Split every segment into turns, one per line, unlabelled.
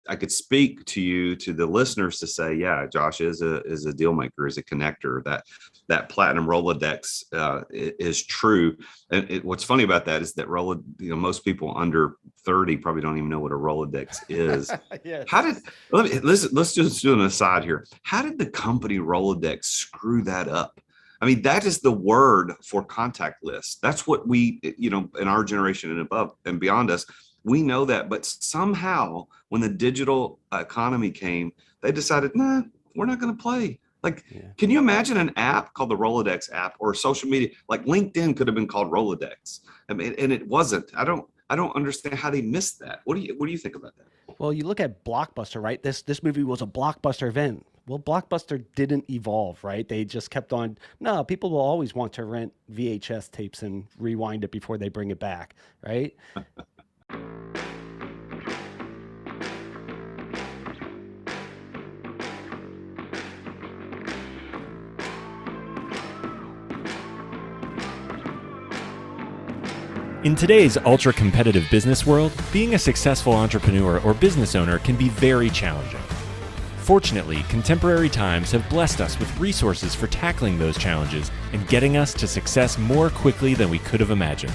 I could speak to you, to the listeners, to say, yeah, Josh is a deal maker, is a connector. That platinum Rolodex is true. And what's funny about that is that most people under 30 probably don't even know what a Rolodex is.
Yes.
Let's just do an aside here. How did the company Rolodex screw that up? I mean, that is the word for contact list. That's what we, in our generation and above and beyond us, we know that. But somehow when the digital economy came, they decided, nah, we're not going to play. Like, Can you imagine an app called the Rolodex app, or social media? Like LinkedIn could have been called Rolodex. I mean, and it wasn't. I don't understand how they missed that. What do you think about that?
Well, you look at Blockbuster, right? This movie was a Blockbuster event. Well, Blockbuster didn't evolve, right? They just kept on. No, people will always want to rent VHS tapes and rewind it before they bring it back, right?
In today's ultra-competitive business world, being a successful entrepreneur or business owner can be very challenging. Fortunately, contemporary times have blessed us with resources for tackling those challenges and getting us to success more quickly than we could have imagined.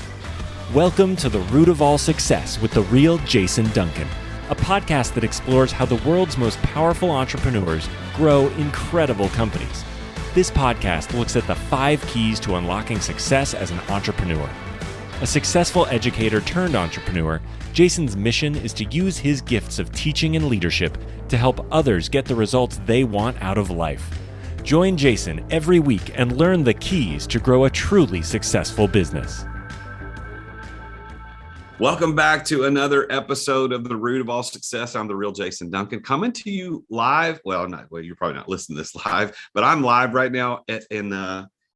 Welcome to The Root of All Success with the real Jason Duncan, a podcast that explores how the world's most powerful entrepreneurs grow incredible companies. This podcast looks at the 5 keys to unlocking success as an entrepreneur. A successful educator turned entrepreneur, Jason's mission is to use his gifts of teaching and leadership to help others get the results they want out of life. Join Jason every week and learn the keys to grow a truly successful business.
Welcome back to another episode of The Root of All Success. I'm the real Jason Duncan, coming to you live. Well, you're probably not listening to this live, but I'm live right now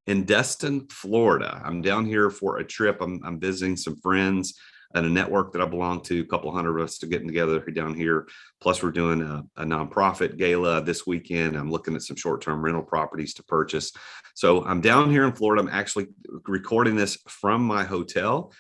in Destin, Florida. I'm down here for a trip. I'm visiting some friends and a network that I belong to. A couple hundred of us are getting together down here. Plus, we're doing a nonprofit gala this weekend. I'm looking at some short-term rental properties to purchase. So I'm down here in Florida. I'm actually recording this from my hotel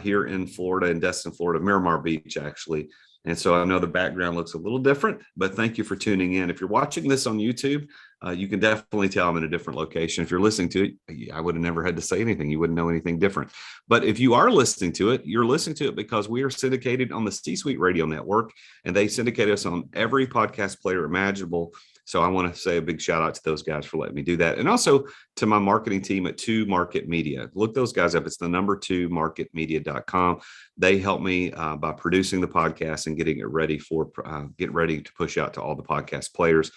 here in Florida, in Destin, Florida, Miramar Beach, actually. And so I know the background looks a little different, but thank you for tuning in. If you're watching this on YouTube, you can definitely tell I'm in a different location. If you're listening to it, I would have never had to say anything. You wouldn't know anything different. But if you are listening to it, you're listening to it because we are syndicated on the C-Suite Radio Network, and they syndicate us on every podcast player imaginable. So I want to say a big shout out to those guys for letting me do that. And also to my marketing team at 2 Market Media. Look those guys up. It's the number 2marketmedia.com. They help me by producing the podcast and getting it ready to push out to all the podcast players.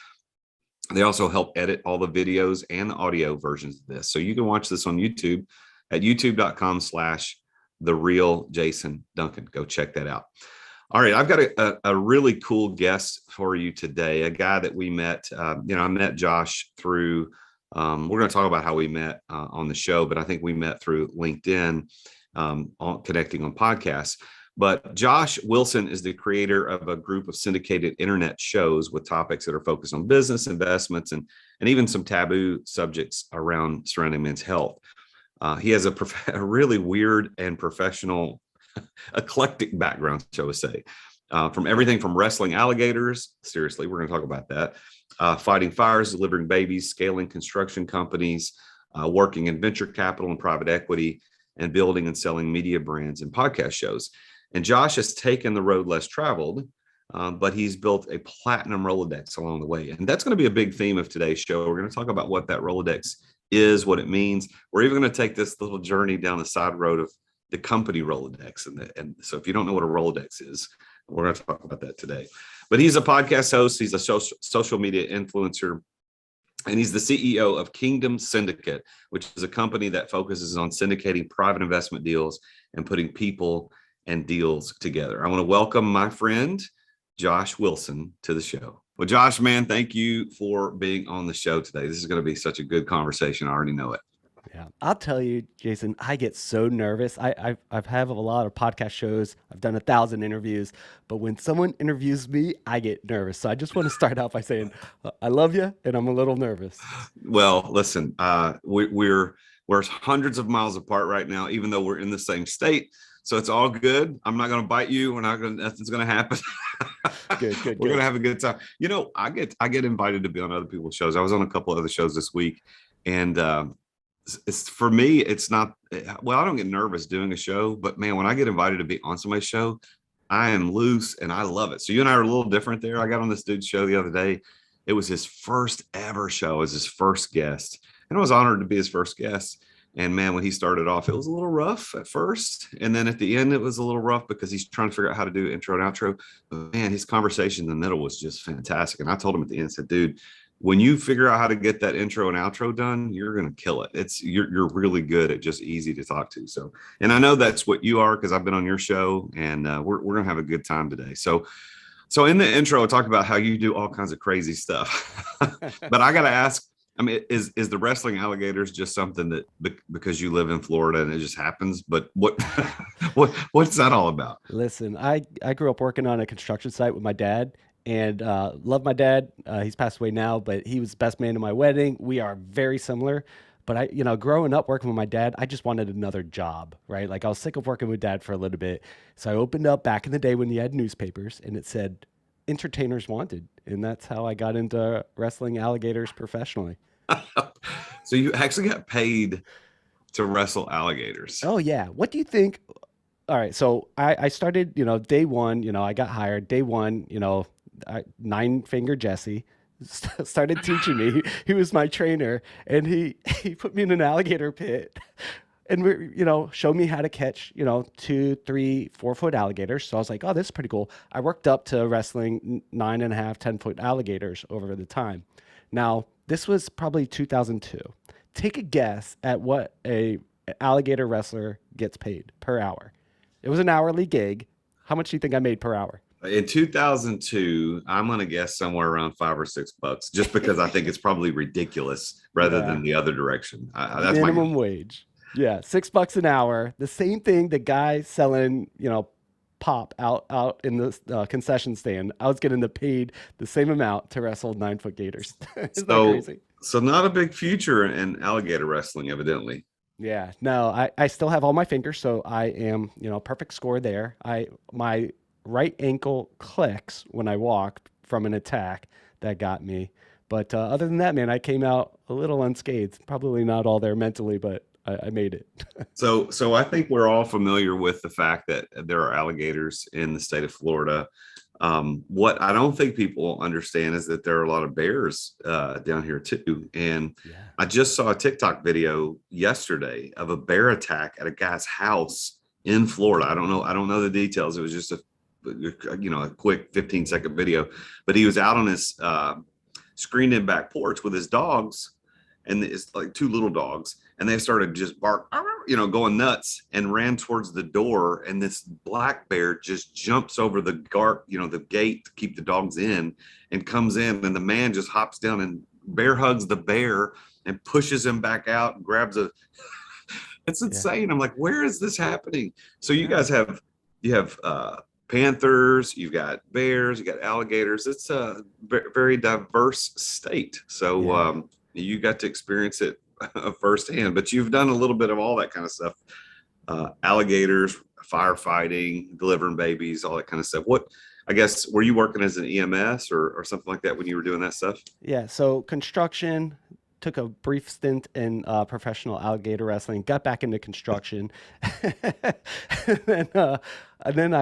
They also help edit all the videos and the audio versions of this. So you can watch this on YouTube at youtube.com/TheRealJasonDuncan. Go check that out. All right, I've got a really cool guest for you today, a guy that we met. I met Josh through, we're going to talk about how we met on the show, but I think we met through LinkedIn, connecting on podcasts. But Josh Wilson is the creator of a group of syndicated internet shows with topics that are focused on business, investments, and even some taboo subjects around surrounding men's health. He has a really weird and professional eclectic background, shall we say, from everything from wrestling alligators. Seriously, we're going to talk about that. Fighting fires, delivering babies, scaling construction companies, working in venture capital and private equity, and building and selling media brands and podcast shows. And Josh has taken the road less traveled, but he's built a platinum Rolodex along the way. And that's going to be a big theme of today's show. We're going to talk about what that Rolodex is, what it means. We're even going to take this little journey down the side road of the company Rolodex. And so if you don't know what a Rolodex is, we're going to talk about that today. But he's a podcast host. He's a social media influencer. And he's the CEO of Kingdom Syndicate, which is a company that focuses on syndicating private investment deals and putting people and deals together. I want to welcome my friend, Josh Wilson, to the show. Well, Josh, man, thank you for being on the show today. This is going to be such a good conversation. I already know it.
Yeah, I'll tell you, Jason, I get so nervous. I've had a lot of podcast shows. I've done 1,000 interviews, but when someone interviews me, I get nervous. So I just want to start out by saying, I love you, and I'm a little nervous.
Well, listen, we're hundreds of miles apart right now, even though we're in the same state. So it's all good. I'm not going to bite you. Nothing's going to happen.
Good.
We're going to have a good time. I get invited to be on other people's shows. I was on a couple of other shows this week, and it's for me, it's not, well, I don't get nervous doing a show, but man, when I get invited to be on somebody's show, I am loose and I love it. So you and I are a little different there. I got on this dude's show the other day. It was his first ever show as his first guest. And I was honored to be his first guest. And man, when he started off, it was a little rough at first. And then at the end, it was a little rough because he's trying to figure out how to do intro and outro. But man, his conversation in the middle was just fantastic. And I told him at the end, I said, dude, when you figure out how to get that intro and outro done, you're going to kill it. You're really good at just easy to talk to. So, and I know that's what you are, because I've been on your show, and we're going to have a good time today. So in the intro, I talked about how you do all kinds of crazy stuff, but I got to ask, I mean, is the wrestling alligators just something that because you live in Florida and it just happens? But what's that all about?
Listen, I grew up working on a construction site with my dad, and love my dad. He's passed away now, but he was the best man at my wedding. We are very similar. But growing up working with my dad, I just wanted another job, right? Like I was sick of working with dad for a little bit. So I opened up back in the day when you had newspapers, and it said entertainers wanted. And that's how I got into wrestling alligators professionally.
So you actually got paid to wrestle alligators?
Oh yeah. What do you think? All right. So I started, day one, I got hired day one, Nine Finger Jesse started teaching me. He was my trainer, and he put me in an alligator pit and showed me how to catch, 2, 3, 4 foot alligators. So I was like, oh, this is pretty cool. I worked up to wrestling 9.5, 10-foot alligators over the time. Now, this was probably 2002. Take a guess at what a alligator wrestler gets paid per hour. It was an hourly gig. How much do you think I made per hour?
In 2002, I'm going to guess somewhere around $5 or $6, just because I think it's probably ridiculous rather than the other direction. That's
minimum wage. Yeah, $6 an hour. The same thing the guy selling, pop out in the concession stand. I was getting paid the same amount to wrestle 9-foot gators. Isn't that crazy?
So not a big future in alligator wrestling, evidently.
Yeah, no, I still have all my fingers, so I am, perfect score there. My right ankle clicks when I walk from an attack that got me. But other than that, man, I came out a little unscathed. Probably not all there mentally, but I made it.
So I think we're all familiar with the fact that there are alligators in the state of Florida. What I don't think people understand is that there are a lot of bears down here too. And I just saw a TikTok video yesterday of a bear attack at a guy's house in Florida. I don't know the details. It was just a quick 15-second video, but he was out on his screened in back porch with his dogs, and it's like 2 little dogs, and they started just bark, going nuts, and ran towards the door. And this black bear just jumps over the the gate to keep the dogs in, and comes in, and the man just hops down and bear hugs the bear and pushes him back out and grabs it's insane. I'm like, where is this happening? So you guys have panthers, you've got bears, you got alligators. It's a very diverse state. So you got to experience it firsthand, but you've done a little bit of all that kind of stuff. Alligators, firefighting, delivering babies, all that kind of stuff. I guess, were you working as an EMS or something like that when you were doing that stuff? Yeah.
So construction, took a brief stint in professional alligator wrestling, got back into construction. and then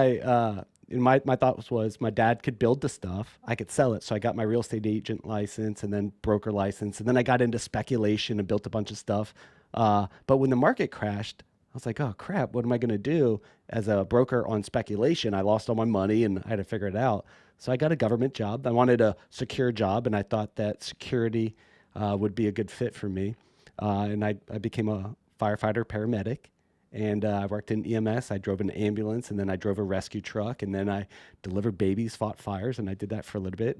my thought was my dad could build the stuff, I could sell it. So I got my real estate agent license and then broker license. And then I got into speculation and built a bunch of stuff. But when the market crashed, I was like, oh crap, what am I going to do as a broker on speculation? I lost all my money and I had to figure it out. So I got a government job. I wanted a secure job, and I thought that security would be a good fit for me. And I became a firefighter paramedic, and I worked in EMS. I drove an ambulance, and then I drove a rescue truck, and then I delivered babies, fought fires, and I did that for a little bit.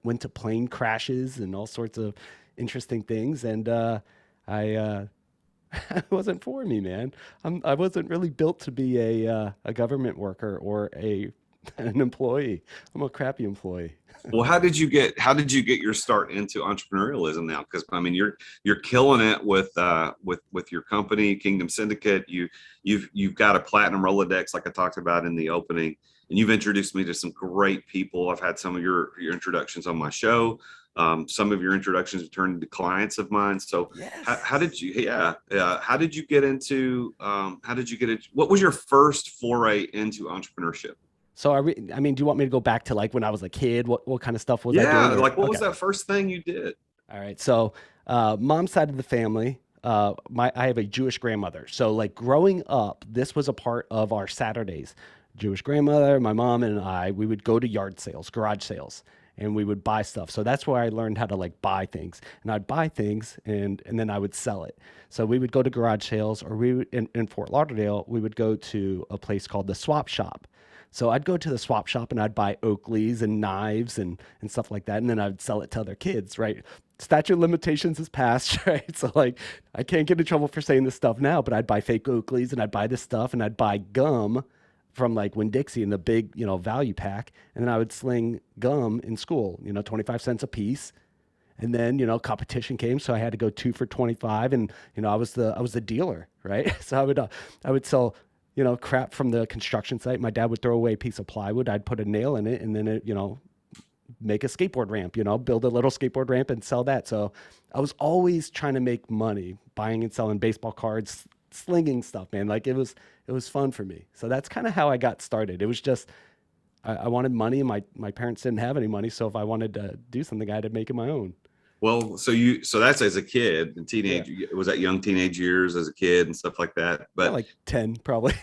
Went to plane crashes and all sorts of interesting things. And it wasn't for me, man. I wasn't really built to be a government worker or a an employee. I'm a crappy employee.
Well, how did you get your start into entrepreneurialism now? Because I mean, you're killing it with your company, Kingdom Syndicate. You've got a platinum Rolodex, like I talked about in the opening, and you've introduced me to some great people. I've had some of your introductions on my show. Some of your introductions have turned into clients of mine. So
Yes.
how did you get into what was your first foray into entrepreneurship?
So I mean, do you want me to go back to like when I was a kid? What kind of stuff was I doing?
Yeah, like what was that first thing you did?
All right. So mom's side of the family, I have a Jewish grandmother. So like growing up, this was a part of our Saturdays. Jewish grandmother, my mom and we would go to yard sales, garage sales, and we would buy stuff. So that's where I learned how to like buy things. And I'd buy things and then I would sell it. So we would go to garage sales, or we would, in Fort Lauderdale, we would go to a place called the Swap Shop. So I'd go to the swap shop and I'd buy Oakleys and knives and stuff like that. And then I'd sell it to other kids, right? Statute of limitations is passed, right? So like, I can't get in trouble for saying this stuff now, but I'd buy fake Oakleys and I'd buy this stuff and I'd buy gum from like Winn-Dixie in the big, value pack. And then I would sling gum in school, 25 cents a piece. And then, competition came. So I had to go 2 for 25. And, I was the dealer, right? So I would sell, crap from the construction site. My dad would throw away a piece of plywood. I'd put a nail in it and then it, make a skateboard ramp, build a little skateboard ramp and sell that. So I was always trying to make money, buying and selling baseball cards, slinging stuff, man. Like it was fun for me. So that's kind of how I got started. It was just, I wanted money and my parents didn't have any money. So if I wanted to do something, I had to make it my own.
Well, so that's as a kid and teenage, was that young teenage years as a kid and stuff like that? But
yeah, like 10 probably.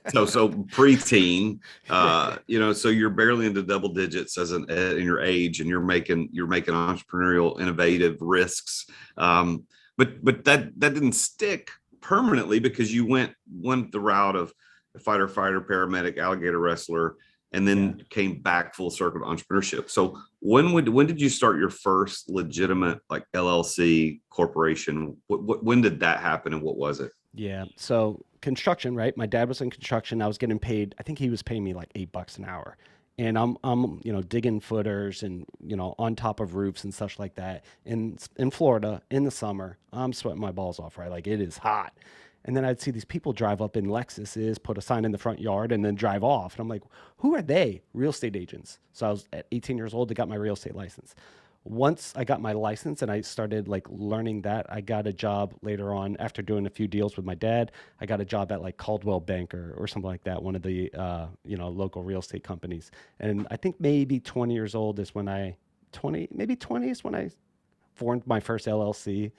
so preteen, so you're barely into double digits in your age, and you're making entrepreneurial, innovative risks. But that didn't stick permanently because you went the route of fighter, paramedic, alligator wrestler, and then came back full circle to entrepreneurship. So when did you start your first legitimate like LLC corporation? When did that happen and what was it?
Yeah. So construction, right? My dad was in construction. I was getting paid, I think he was paying me like $8 an hour. And I'm digging footers and, on top of roofs and such like that. In Florida in the summer, I'm sweating my balls off, right? Like it is hot. And then I'd see these people drive up in Lexuses, put a sign in the front yard, and then drive off. And I'm like, who are they? Real estate agents. So I was at 18 years old, I got my real estate license. Once I got my license and I started like learning that, I got a job later on after doing a few deals with my dad. I got a job at like Caldwell Banker or something like that, one of the local real estate companies. And I think maybe 20 years old is when I formed my first LLC,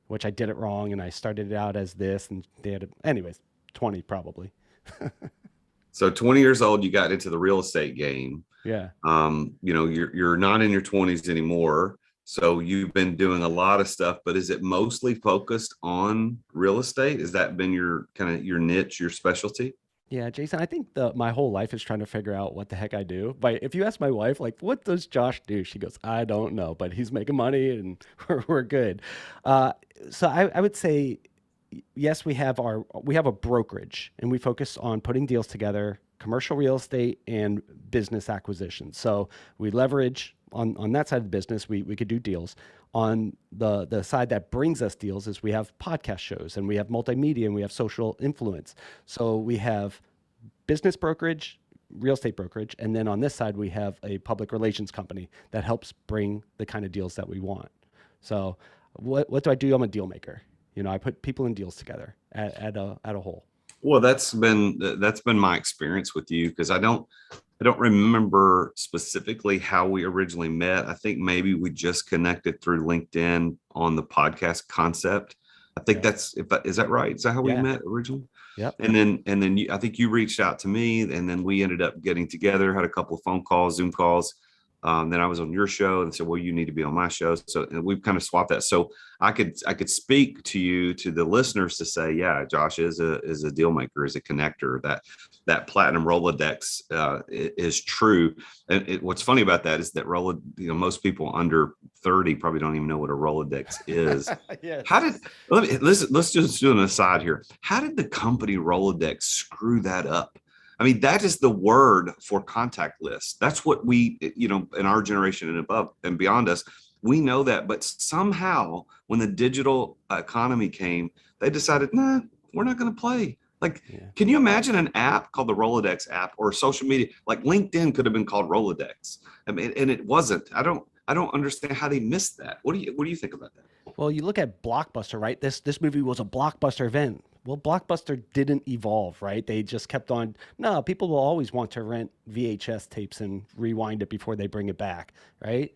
which I did it wrong, and I started it out as this, and anyways, 20 probably.
So 20 years old, you got into the real estate game.
Yeah.
You're not in your 20s anymore, so you've been doing a lot of stuff. But is it mostly focused on real estate? Has that been your niche, your specialty?
Yeah, Jason, I think my whole life is trying to figure out what the heck I do. But if you ask my wife, like, what does Josh do? She goes, I don't know, but he's making money and we're good. So I would say, yes, we have a brokerage and we focus on putting deals together, commercial real estate and business acquisitions. So we leverage on that side of the business, we could do deals. On the side that brings us deals is we have podcast shows and we have multimedia and we have social influence. So we have business brokerage, real estate brokerage, and then on this side we have a public relations company that helps bring the kind of deals that we want. So what do I do? I'm a deal maker. I put people in deals together at a whole.
Well, that's been my experience with you, because I don't remember specifically how we originally met. I think maybe we just connected through LinkedIn on the podcast concept. I think is that right? Is that how we met originally?
Yep.
And then I think you reached out to me, and then we ended up getting together, had a couple of phone calls, Zoom calls. Then I was on your show and said, well, you need to be on my show. So we've kind of swapped that. So I could speak to the listeners to say, yeah, Josh is a deal maker, is a connector. That platinum Rolodex is true. And what's funny about that is that most people under 30 probably don't even know what a Rolodex is.
Yes.
Let's just do an aside here. How did the company Rolodex screw that up? I mean, that is the word for contact list. That's what we, in our generation and above and beyond us, we know that. But somehow when the digital economy came, they decided, nah, we're not going to play. Like, can you imagine an app called the Rolodex app, or social media? Like LinkedIn could have been called Rolodex. I mean, and it wasn't. I don't understand how they missed that. What do you think about that?
Well, you look at Blockbuster, right? This movie was a Blockbuster event. Well, Blockbuster didn't evolve, right? They just kept on. No, people will always want to rent VHS tapes and rewind it before they bring it back, right?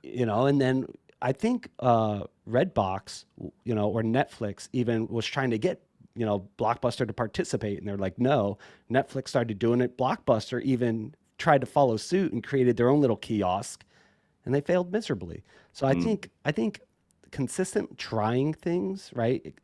And then I think Redbox, or Netflix even was trying to get Blockbuster to participate, and they're like, no. Netflix started doing it. Blockbuster even tried to follow suit and created their own little kiosk, and they failed miserably. So I think consistent trying things, right?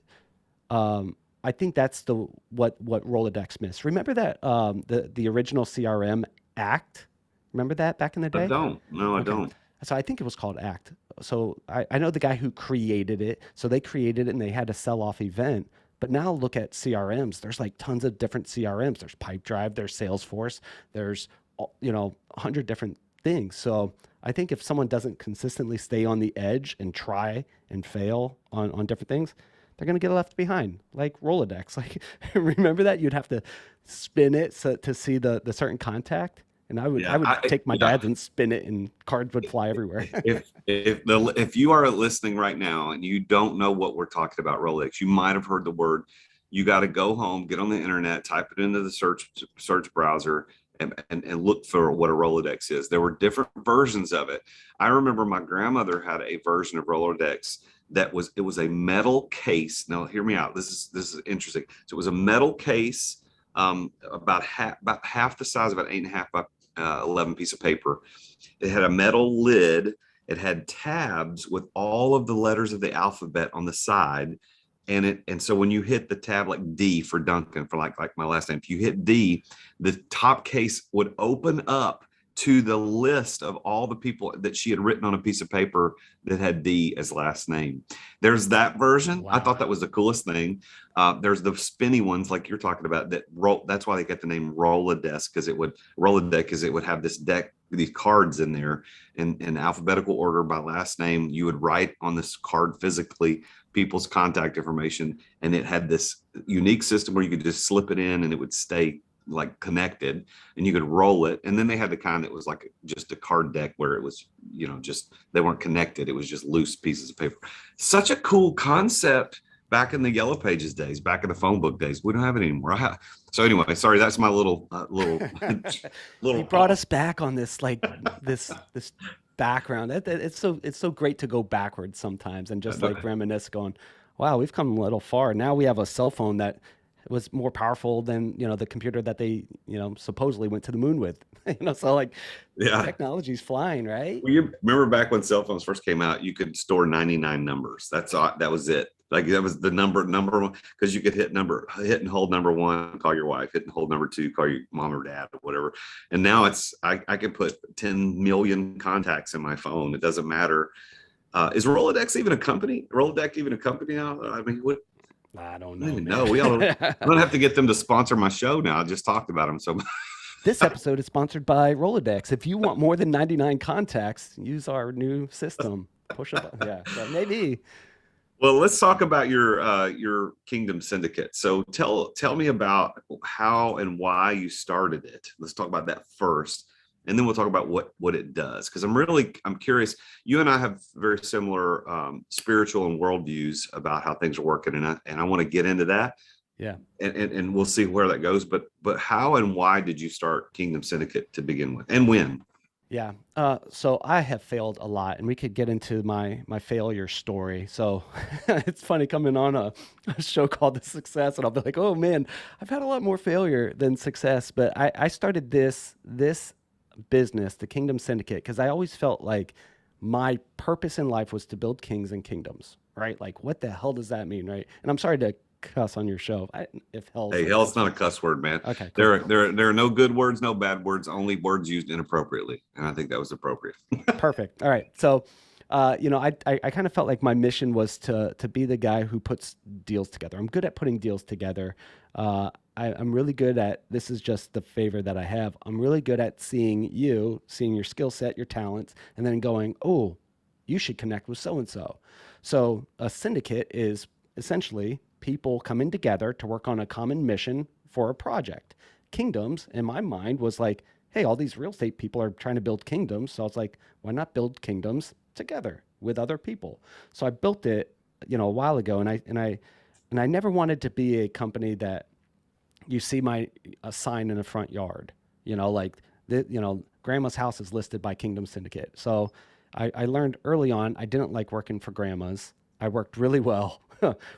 I think that's what Rolodex missed. Remember that the original CRM Act? Remember that back in the day?
I don't. No, I don't.
So I think it was called Act. So I know the guy who created it. So they created it and they had a sell-off event. But now look at CRMs. There's like tons of different CRMs. There's Pipedrive, there's Salesforce, there's 100 different things. So I think if someone doesn't consistently stay on the edge and try and fail on different things, they're going to get left behind, like Rolodex. Like, remember that? You'd have to spin it to see the certain contact. And I would take my dad's and spin it, and cards would fly everywhere.
if you are listening right now and you don't know what we're talking about Rolex, you might have heard the word. You got to go home, get on the internet, type it into the search browser, and look for what a Rolodex is. There were different versions of it. I remember my grandmother had a version of Rolodex it was a metal case. Now, hear me out. This is interesting. So it was a metal case, about half the size, about 8.5 by 11 piece of paper. It had a metal lid. It had tabs with all of the letters of the alphabet on the side. And so when you hit the tab, like D for Duncan, for like my last name, if you hit D, the top case would open up to the list of all the people that she had written on a piece of paper that had D as last name. There's that version. Wow. I thought that was the coolest thing. There's the spinny ones like you're talking about that's why they got the name Rolodex, because it would have this deck, these cards in there in alphabetical order by last name. You would write on this card physically people's contact information, and it had this unique system where you could just slip it in and it would stay like connected, and you could roll it. And then they had the kind that was like just a card deck where it was, just they weren't connected. It was just loose pieces of paper. Such a cool concept back in the Yellow Pages days, back in the phone book days. We don't have it anymore. So anyway, sorry, that's my little
You brought us back on this, like this background. It's so great to go backwards sometimes and just like reminisce, going, wow, we've come a little far. Now we have a cell phone that was more powerful than the computer that they supposedly went to the moon with. So like, technology's flying, right?
Well, you remember back when cell phones first came out, you could store 99 numbers. That was it. Like that was the number one, because you could hit and hold number one, call your wife, hit and hold number two, call your mom or dad or whatever. And now I can put 10 million contacts in my phone. It doesn't matter. Is Rolodex even a company? Rolodex even a company now? I mean, what?
I don't know.
No, we don't have to get them to sponsor my show now. I just talked about them. So
this episode is sponsored by Rolodex. If you want more than 99 contacts, use our new system. Push a button. Yeah, so maybe.
Well, let's talk about your Kingdom Syndicate. So tell me about how and why you started it. Let's talk about that first, and then we'll talk about what it does. Because I'm curious. You and I have very similar spiritual and worldviews about how things are working, and I want to get into that.
Yeah.
And we'll see where that goes. But how and why did you start Kingdom Syndicate to begin with, and when?
Yeah. So I have failed a lot, and we could get into my failure story. So it's funny coming on a show called The Success, and I'll be like, oh man, I've had a lot more failure than success. But I started this business, the Kingdom Syndicate, because I always felt like my purpose in life was to build kings and kingdoms, right? Like, what the hell does that mean, right? And I'm sorry to cuss on your show. Hell's
not a cuss word, man.
Okay, cool.
There are no good words, no bad words, only words used inappropriately, and I think that was appropriate.
Perfect. All right. So I kind of felt like my mission was to be the guy who puts deals together. I'm good at putting deals together. I'm really good at, this is just the favor that I have. I'm really good at seeing your skill set, your talents, and then going, oh, you should connect with so and so. So a syndicate is essentially people coming together to work on a common mission for a project. Kingdoms, in my mind, was like, hey, all these real estate people are trying to build kingdoms. So I was like, why not build kingdoms together with other people? So I built it, a while ago, and I never wanted to be a company that you see a sign in the front yard, like grandma's house is listed by Kingdom Syndicate. So I learned early on, I didn't like working for grandmas. I worked really well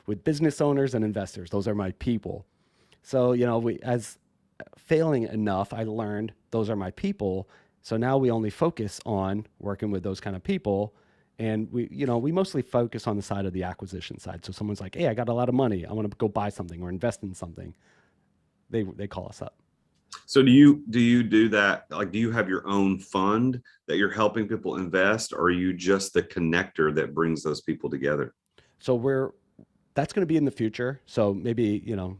with business owners and investors. Those are my people. So, as failing enough, I learned those are my people. So now we only focus on working with those kind of people. And we mostly focus on the side of the acquisition side. So someone's like, hey, I got a lot of money. I want to go buy something or invest in something. They call us up.
So do you do that? Like, do you have your own fund that you're helping people invest, or are you just the connector that brings those people together?
So that's going to be in the future. So maybe,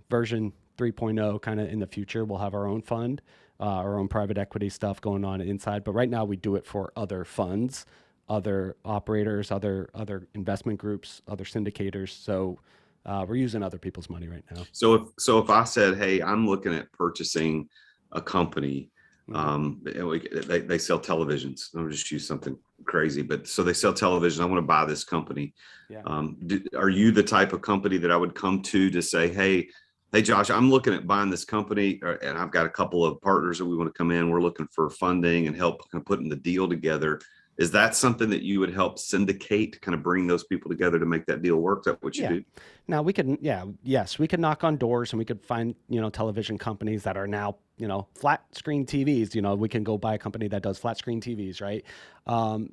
version 3.0 kind of in the future, we'll have our own fund, our own private equity stuff going on inside. But right now we do it for other funds, other operators, other investment groups, other syndicators. So we're using other people's money right now.
So if I said, hey, I'm looking at purchasing a company, they sell televisions. I'll just use something crazy, but so they sell television. I want to buy this company.
Yeah.
Are you the type of company that I would come to say, hey, Josh, I'm looking at buying this company, and I've got a couple of partners that we want to come in. We're looking for funding and help kind of putting the deal together. Is that something that you would help syndicate, kind of bring those people together to make that deal work? Is that what you do?
Now we can, yes, we can knock on doors and we could find, television companies that are now, flat screen TVs. We can go buy a company that does flat screen TVs, right?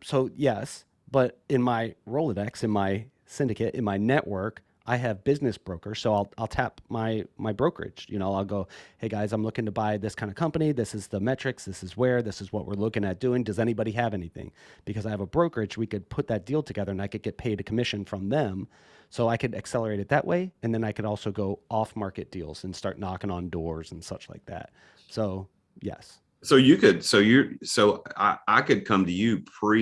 So yes, but in my Rolodex, in my syndicate, in my network, I have business brokers. So I'll tap my brokerage. I'll go, hey guys, I'm looking to buy this kind of company. This is the metrics. This is what we're looking at doing. Does anybody have anything? Because I have a brokerage, we could put that deal together and I could get paid a commission from them. So I could accelerate it that way. And then I could also go off market deals and start knocking on doors and such like that. So yes.
So I could come to you before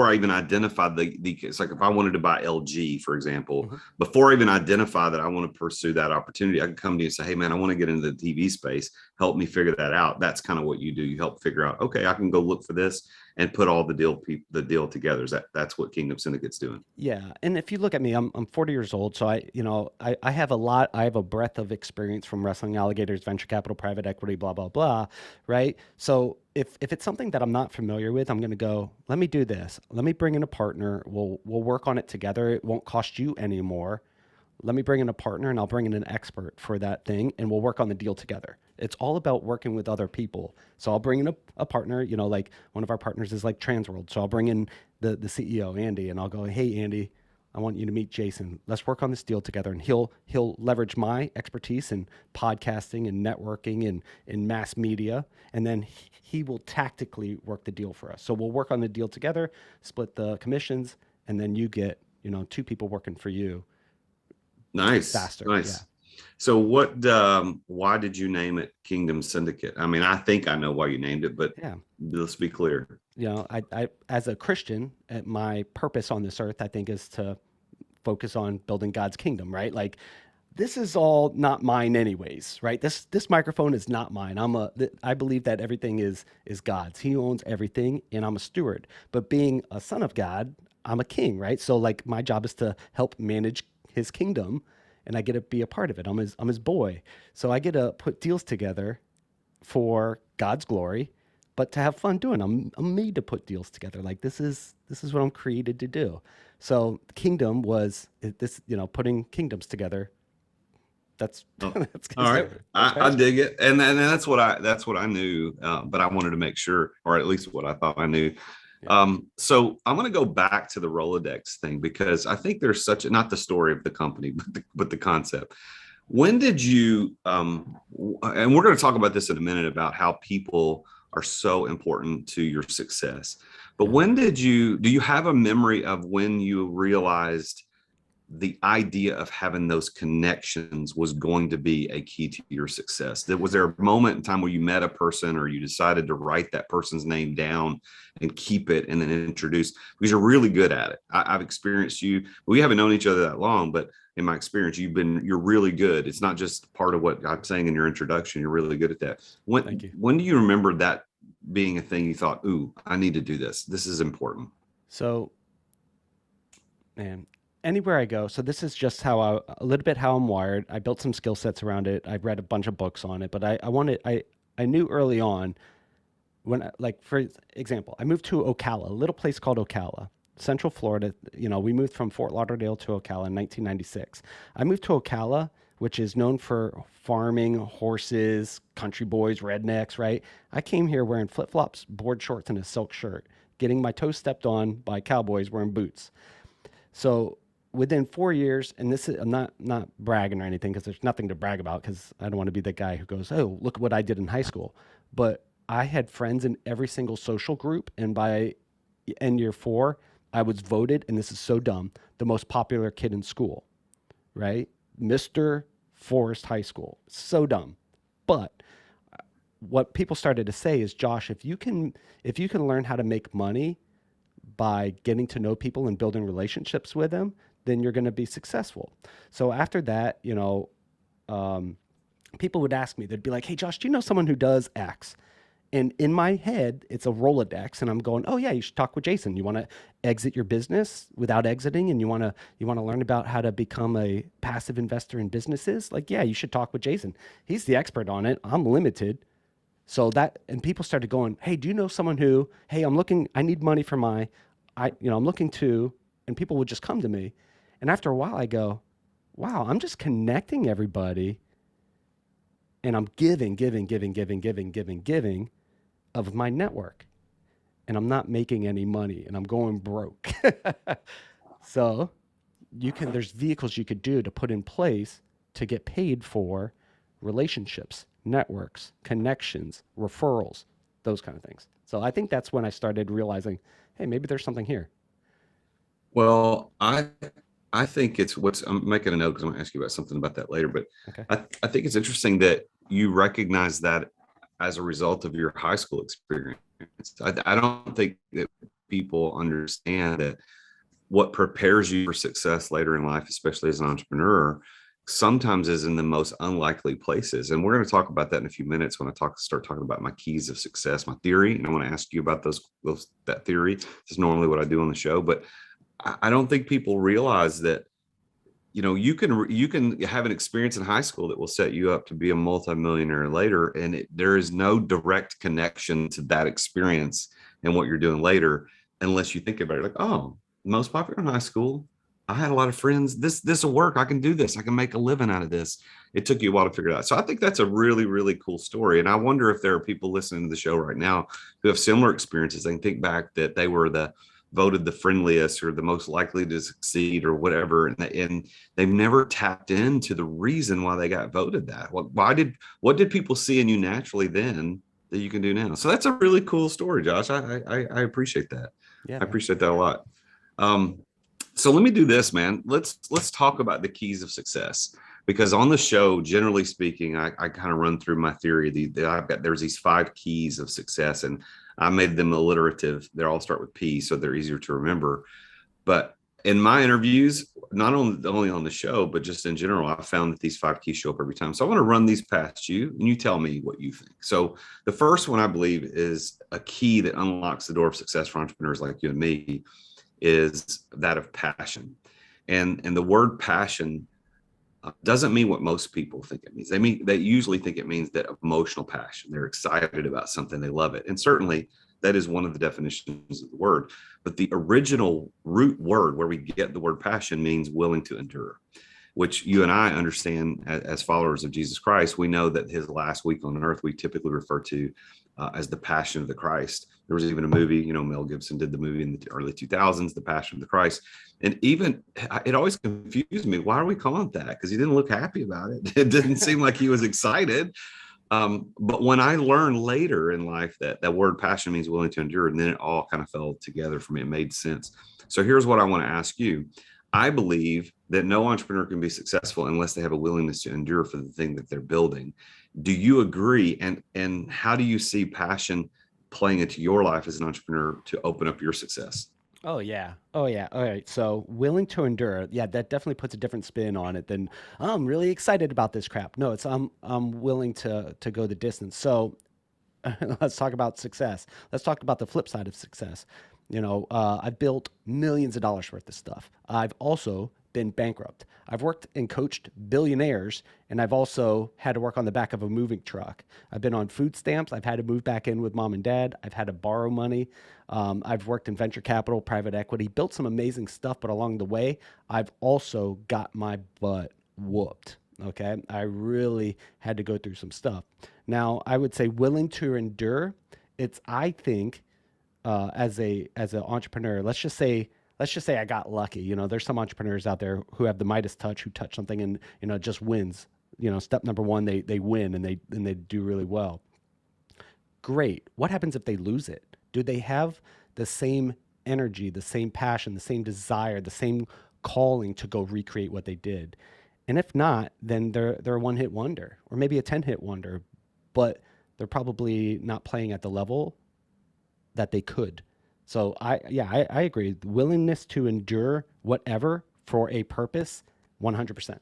I even identified it's like if I wanted to buy LG, for example, before I even identify that I want to pursue that opportunity, I can come to you and say, hey man, I want to get into the TV space. Help me figure that out. That's kind of what you do. You help figure out, okay, I can go look for this and put all the deal together. That's what Kingdom Syndicate's doing.
Yeah. And if you look at me, I'm 40 years old. So I have a breadth of experience from wrestling alligators, venture capital, private equity, blah, blah, blah. Right. So if it's something that I'm not familiar with, I'm going to go, let me do this. Let me bring in a partner. We'll work on it together. It won't cost you any more. Let me bring in a partner and I'll bring in an expert for that thing and we'll work on the deal together. It's all about working with other people. So I'll bring in a partner, like one of our partners is like Transworld. So I'll bring in the CEO, Andy, and I'll go, hey, Andy, I want you to meet Jason. Let's work on this deal together. And he'll leverage my expertise in podcasting and networking and in mass media. And then he will tactically work the deal for us. So we'll work on the deal together, split the commissions, and then you get, two people working for you.
Nice.
Faster.
Nice.
Yeah.
So why did you name it Kingdom Syndicate? I mean, I think I know why you named it, but let's be clear.
I as a Christian, my purpose on this earth, I think, is to focus on building God's kingdom, right? Like this is all not mine anyways, right? This microphone is not mine. I believe that everything is God's. He owns everything and I'm a steward. But being a son of God, I'm a king, right? So like my job is to help manage his kingdom and I get to be a part of it. I'm his boy. So I get to put deals together for God's glory, but to have fun doing. I'm made to put deals together. Like this is what I'm created to do. So kingdom was this, putting kingdoms together. That's
all right. I dig it. And that's what I knew. But I wanted to make sure, or at least what I thought I knew. Yeah. So I'm going to go back to the Rolodex thing because I think there's not the story of the company, but the concept. When did you, and we're going to talk about this in a minute about how people are so important to your success. But when do you have a memory of when you realized the idea of having those connections was going to be a key to your success? Was there a moment in time where you met a person or you decided to write that person's name down and keep it and then introduce, because you're really good at it? I've experienced you. We haven't known each other that long, but in my experience, you're really good. It's not just part of what I'm saying in your introduction. You're really good at that. When do you remember that being a thing you thought, ooh, I need to do this. This is important.
So, man, anywhere I go, so this is just a little bit how I'm wired. I built some skill sets around it. I read a bunch of books on it, but I knew early on like, for example, I moved to Ocala, a little place called Ocala, Central Florida. We moved from Fort Lauderdale to Ocala in 1996. I moved to Ocala, which is known for farming, horses, country boys, rednecks, right? I came here wearing flip-flops, board shorts, and a silk shirt, getting my toes stepped on by cowboys wearing boots. So within 4 years, and this is, I'm not bragging or anything, because there's nothing to brag about, because I don't want to be the guy who goes, oh, look what I did in high school. But I had friends in every single social group, and by end year 4, I was voted, and this is so dumb, the most popular kid in school, right? Mr. Forest High School. So dumb. But what people started to say is, Josh, if you can learn how to make money by getting to know people and building relationships with them, then you're going to be successful. So after that, people would ask me, they'd be like, hey, Josh, do you know someone who does X? And in my head, it's a Rolodex, and I'm going, oh yeah, you should talk with Jason. You want to exit your business without exiting, and you want to learn about how to become a passive investor in businesses? Like, yeah, you should talk with Jason. He's the expert on it. I'm limited. And people started going, hey, do you know someone who, hey, I need money for I'm looking to, and people would just come to me. And after a while I go, wow, I'm just connecting everybody, and I'm giving of my network, and I'm not making any money, and I'm going broke. So there's vehicles you could do to put in place to get paid for relationships, networks, connections, referrals, those kind of things. So I think that's when I started realizing, hey, maybe there's something here.
Well, I think I'm making a note because I'm going to ask you about something about that later, but
okay.
I think it's interesting that you recognize that as a result of your high school experience. I don't think that people understand that what prepares you for success later in life, especially as an entrepreneur, sometimes is in the most unlikely places. And we're going to talk about that in a few minutes when I start talking about my keys of success, my theory. And I want to ask you about that theory. This is normally what I do on the show, but I don't think people realize that, you can have an experience in high school that will set you up to be a multimillionaire later. And there is no direct connection to that experience and what you're doing later, unless you think about it like, oh, most popular in high school, I had a lot of friends. This will work. I can do this. I can make a living out of this. It took you a while to figure it out. So I think that's a really, really cool story. And I wonder if there are people listening to the show right now who have similar experiences. They can think back that they were voted the friendliest or the most likely to succeed or whatever. And they've never tapped into the reason why they got voted that. What did people see in you naturally then that you can do now? So that's a really cool story, Josh. I appreciate that.
Yeah,
I appreciate that a lot. So let me do this, man. Let's talk about the keys of success, because on the show, generally speaking, I kind of run through my theory. There's these 5 keys of success, and I made them alliterative. They all start with P, so they're easier to remember. But in my interviews, not only on the show, but just in general, I found that these 5 keys show up every time. So I want to run these past you, and you tell me what you think. So the first one, I believe, is a key that unlocks the door of success for entrepreneurs like you and me, is that of passion. And the word passion doesn't mean what most people think it means. They usually think it means that emotional passion. They're excited about something, they love it. And certainly that is one of the definitions of the word. But the original root word where we get the word passion means willing to endure, which you and I understand as followers of Jesus Christ. We know that his last week on earth, we typically refer to as the Passion of the Christ. There was even a movie, Mel Gibson did the movie in the early 2000s, The Passion of the Christ. And even it always confused me. Why are we calling it that? Because he didn't look happy about it. It didn't seem like he was excited. But when I learned later in life that word passion means willing to endure, and then it all kind of fell together for me. It made sense. So here's what I want to ask you. I believe that no entrepreneur can be successful unless they have a willingness to endure for the thing that they're building. Do you agree? And how do you see passion playing into your life as an entrepreneur to open up your success?
Oh yeah. Oh yeah. All right. So willing to endure. Yeah, that definitely puts a different spin on it than I'm really excited about this crap. No, it's I'm willing to go the distance. So let's talk about success. Let's talk about the flip side of success. I've built millions of dollars worth of stuff. I've also been bankrupt. I've worked and coached billionaires, and I've also had to work on the back of a moving truck. I've been on food stamps. I've had to move back in with mom and dad. I've had to borrow money. I've worked in venture capital, private equity, built some amazing stuff, but along the way, I've also got my butt whooped. Okay. I really had to go through some stuff. Now, I would say willing to endure. I think, as an entrepreneur, let's just say I got lucky. There's some entrepreneurs out there who have the Midas touch, who touch something and just wins. Step number one, they win and they do really well. Great. What happens if they lose it? Do they have the same energy, the same passion, the same desire, the same calling to go recreate what they did? And if not, then they're a one-hit wonder, or maybe a 10-hit wonder, but they're probably not playing at the level that they could. So I agree. Willingness to endure whatever for a purpose, 100%.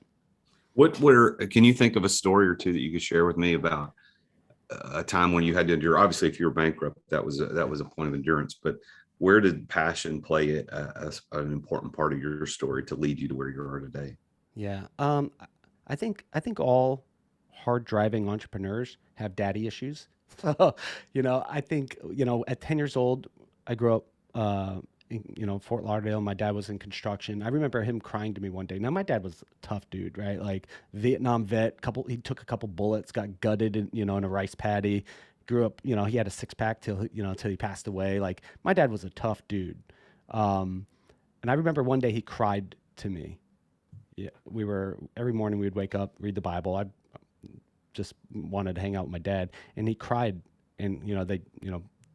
Where can you think of a story or two that you could share with me about a time when you had to endure? Obviously, if you were bankrupt, that was a point of endurance. But where did passion play an important part of your story to lead you to where you are today?
Yeah. I think all hard driving entrepreneurs have daddy issues. So, I think, at 10 years old, I grew up, in Fort Lauderdale. My dad was in construction. I remember him crying to me one day. Now, my dad was a tough dude, right? Like Vietnam vet, he took a couple bullets, got gutted in a rice paddy, grew up, he had a six pack till he passed away. Like my dad was a tough dude. And I remember one day he cried to me. Yeah, every morning we would wake up, read the Bible. I just wanted to hang out with my dad, and he cried. And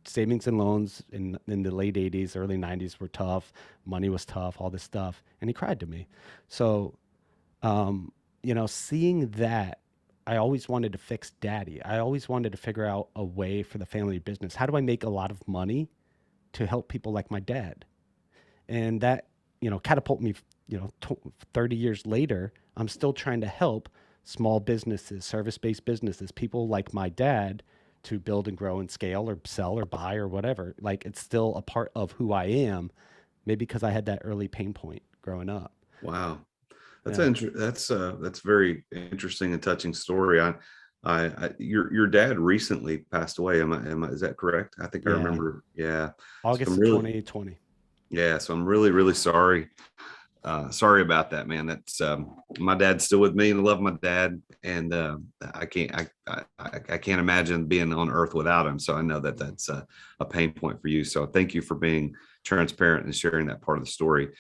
savings and loans in the late 80s, early 90s were tough. Money was tough, all this stuff, and he cried to me. So, seeing that, I always wanted to fix daddy. I always wanted to figure out a way for the family business. How do I make a lot of money to help people like my dad? And that, catapult me, 30 years later, I'm still trying to help small businesses, service-based businesses, people like my dad to build and grow and scale or sell or buy or whatever. Like it's still a part of who I am, maybe because I had that early pain point growing up.
Wow. That's
Yeah.
that's very interesting and touching story. Your dad recently passed away. Is that correct? I think I
Yeah.
remember. Yeah. So
August
I'm
of
really,
2020.
yeah. So I'm really, really sorry. Sorry about that, man. That's my dad's still with me, and I love my dad, and I can't imagine being on earth without him. So I know that that's a pain point for you. So thank you for being transparent and sharing that part of the story.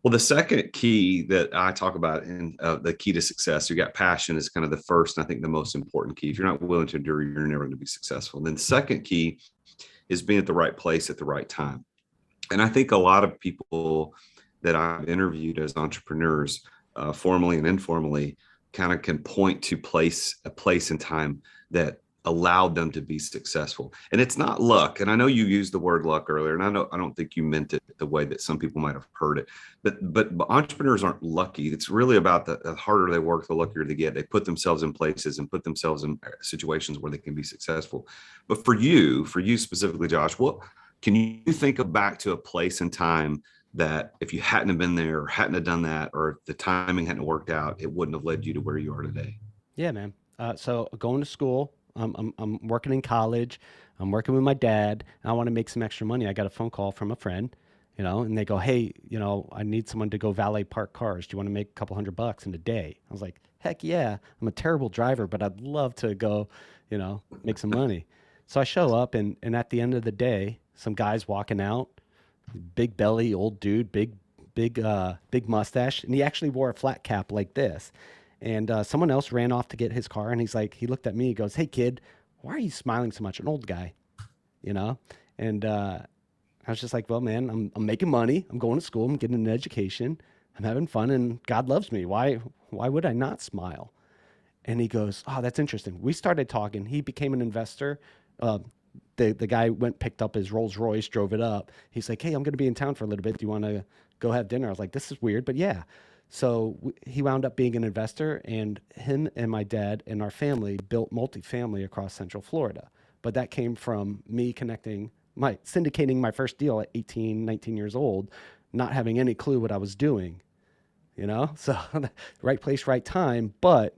Well, the second key that I talk about in the key to success, you got passion is kind of the first, and I think the most important key. If you're not willing to endure, you're never going to be successful. And then second key is being at the right place at the right time. And I think a lot of people that I've interviewed as entrepreneurs, formally and informally, kind of can point to a place and time that allowed them to be successful. And it's not luck. And I know you used the word luck earlier, and I don't think you meant it the way that some people might have heard it. But entrepreneurs aren't lucky. It's really about the harder they work, the luckier they get. They put themselves in places and put themselves in situations where they can be successful. But for you specifically, Josh, what can you think of back to a place and time that if you hadn't have been there or hadn't have done that, or if the timing hadn't worked out, it wouldn't have led you to where you are today?
Yeah, man. So going to school, I'm working in college. I'm working with my dad, and I want to make some extra money. I got a phone call from a friend, and they go, "Hey, I need someone to go valet park cars. Do you want to make a couple $100 in a day?" I was like, "Heck yeah!" I'm a terrible driver, but I'd love to go, make some money. So I show up, and at the end of the day, some guys walking out, big belly, old dude, big mustache, and he actually wore a flat cap like this. And someone else ran off to get his car, and he looked at me, he goes, "Hey kid, why are you smiling so much?" An old guy, you know? And I was just like, "Well, man, I'm making money. I'm going to school. I'm getting an education. I'm having fun and God loves me. Why would I not smile? And he goes, oh, that's interesting. We started talking. He became an investor. Uh, the guy picked up his Rolls Royce, drove it up. He's like, hey, I'm going to be in town for a little bit. Do you want to go have dinner? I was like, this is weird, but yeah. So he wound up being an investor, and him and my dad and our family built multifamily across Central Florida. But that came from me syndicating my first deal at 18, 19 years old, not having any clue what I was doing, So right place, right time. But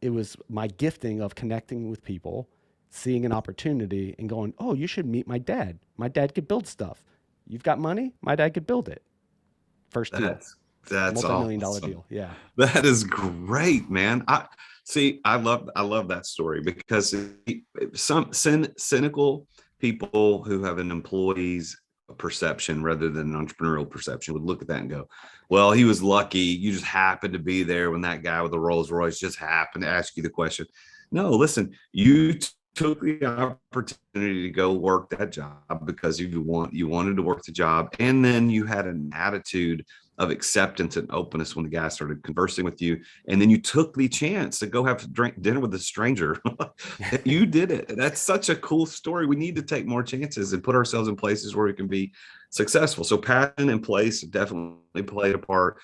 it was my gifting of connecting with people, seeing an opportunity and going, oh, you should meet my dad. My dad could build stuff. You've got money? My dad could build it. First deal.
That's
multi-million-dollar
awesome.
deal. Yeah.
That is great, man. I love that story, because some cynical people who have an employee's perception rather than an entrepreneurial perception would look at that and go, well, he was lucky. You just happened to be there when that guy with the Rolls Royce just happened to ask you the question. No, listen, you took the opportunity to go work that job because you wanted to work the job. And then you had an attitude of acceptance and openness when the guy started conversing with you. And then you took the chance to go have dinner with a stranger. You did it. That's such a cool story. We need to take more chances and put ourselves in places where we can be successful. So passion and place definitely played a part.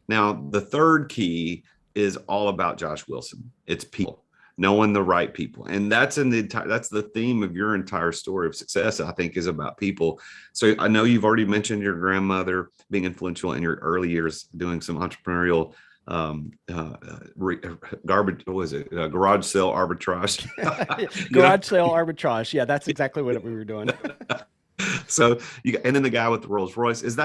Now, the third key is all about Josh Wilson. It's people. Knowing the right people. And that's the theme of your entire story of success, I think, is about people. So I know you've already mentioned your grandmother being influential in your early years, doing some entrepreneurial garage sale arbitrage.
Garage sale arbitrage. Yeah, that's exactly what we were doing.
So and then the guy with the Rolls Royce, is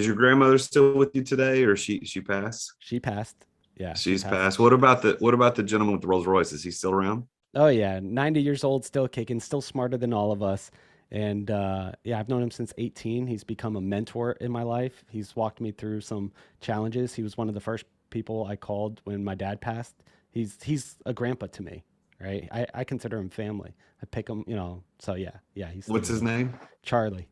your grandmother still with you today, or she passed?
She passed. Yeah,
she's passed. What about the gentleman with the Rolls Royce? Is he still around?
Oh yeah, 90 years old, still kicking, still smarter than all of us. And I've known him since 18. He's become a mentor in my life. He's walked me through some challenges. He was one of the first people I called when my dad passed. He's a grandpa to me, right? I consider him family. I pick him, So yeah.
What's his name?
Charlie.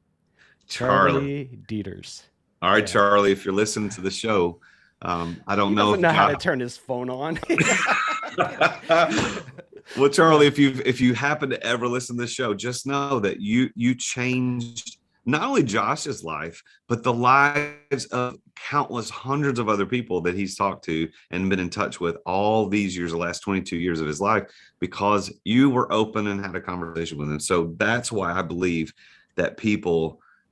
Charlie
Dieters.
All right, yeah. Charlie, if you're listening to the show. I don't know.
He doesn't know how to turn his phone on.
Well, Charlie, if you happen to ever listen to the show, just know that you changed not only Josh's life, but the lives of countless hundreds of other people that he's talked to and been in touch with all these years, the last 22 years of his life, because you were open and had a conversation with him. So that's why I believe that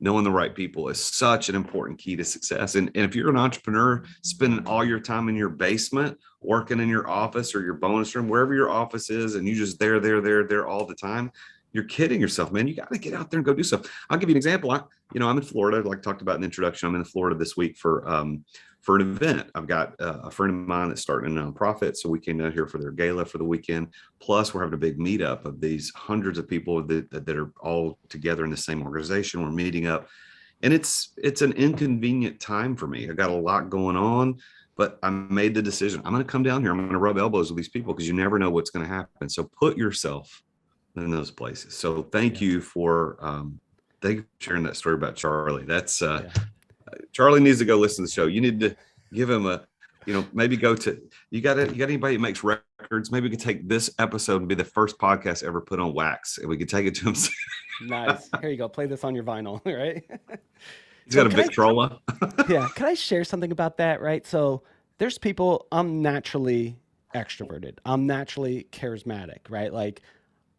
knowing the right people is such an important key to success. And if you're an entrepreneur, spending all your time in your basement, working in your office or your bonus room, wherever your office is, and you just there all the time, you're kidding yourself, man. You got to get out there and go do stuff. I'll give you an example. I'm in Florida, like I talked about in the introduction. I'm in Florida this week for an event. I've got a friend of mine that's starting a nonprofit, so we came out here for their gala for the weekend. Plus, we're having a big meetup of these hundreds of people that are all together in the same organization. We're meeting up, and it's an inconvenient time for me. I got a lot going on, but I made the decision. I'm going to come down here. I'm going to rub elbows with these people, because you never know what's going to happen. So put yourself in those places. So thank you for sharing that story about Charlie. That's Charlie needs to go listen to the show. You need to give him maybe you got anybody that makes records? Maybe we could take this episode and be the first podcast ever put on wax, and we could take it to him.
Nice. Here you go. Play this on your vinyl, right?
He's got a Victrola.
Yeah. Can I share something about that? Right. So there's people, I'm naturally extroverted. I'm naturally charismatic, right? Like,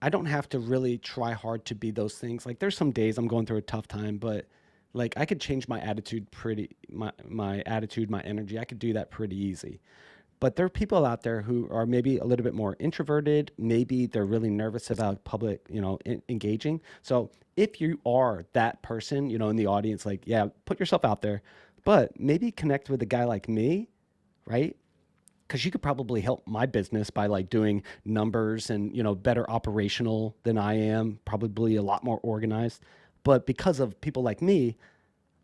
I don't have to really try hard to be those things. Like, there's some days I'm going through a tough time, but like, I could change my attitude my attitude, my energy. I could do that pretty easy. But there are people out there who are maybe a little bit more introverted. Maybe they're really nervous about public, engaging. So if you are that person, in the audience, like, yeah, put yourself out there, but maybe connect with a guy like me, right? Because you could probably help my business by like doing numbers and, better operational than I am, probably a lot more organized. But because of people like me,